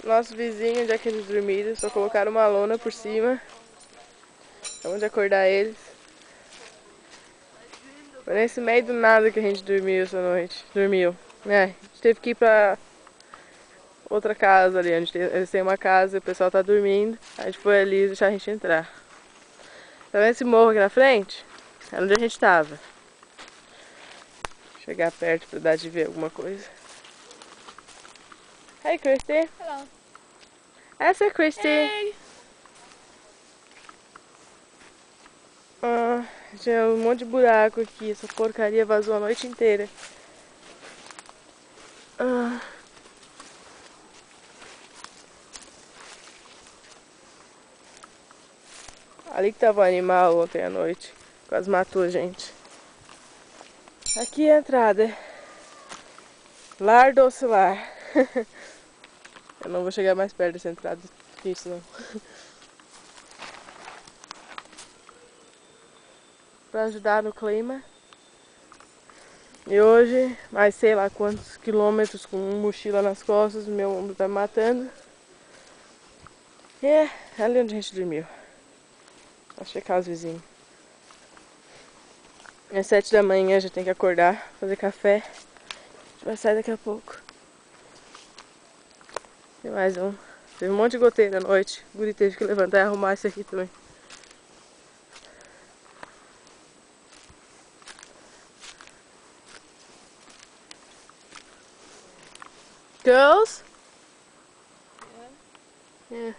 Nosso vizinho, onde é que eles dormiram, só colocaram uma lona por cima. Vamos acordar eles. Foi nesse meio do nada que a gente dormiu essa noite. Dormiu. A gente teve que ir pra outra casa ali, onde eles têm uma casa e o pessoal tá dormindo. A gente foi ali e deixar a gente entrar. Tá vendo esse morro aqui na frente? É onde a gente tava. Chegar perto pra dar de ver alguma coisa. Hey, Christy. Hello. Essa é Christy. Hey. Tinha um monte de buraco aqui. Essa porcaria vazou a noite inteira. Ali que tava o animal ontem à noite. Quase matou a gente. Aqui é a entrada. Lar do Ocilar. Eu não vou chegar mais perto dessa entrada que isso não. Pra ajudar no clima. E hoje, mais sei lá quantos quilômetros com mochila nas costas, meu ombro tá me matando. E é ali onde a gente dormiu. Vou checar os vizinhos. É 7 da manhã, já tem que acordar, fazer café. A gente vai sair daqui a pouco. Tem mais um. Teve um monte de goteira à noite. O guri teve que levantar e arrumar isso aqui também. Girls? Yeah. Yeah.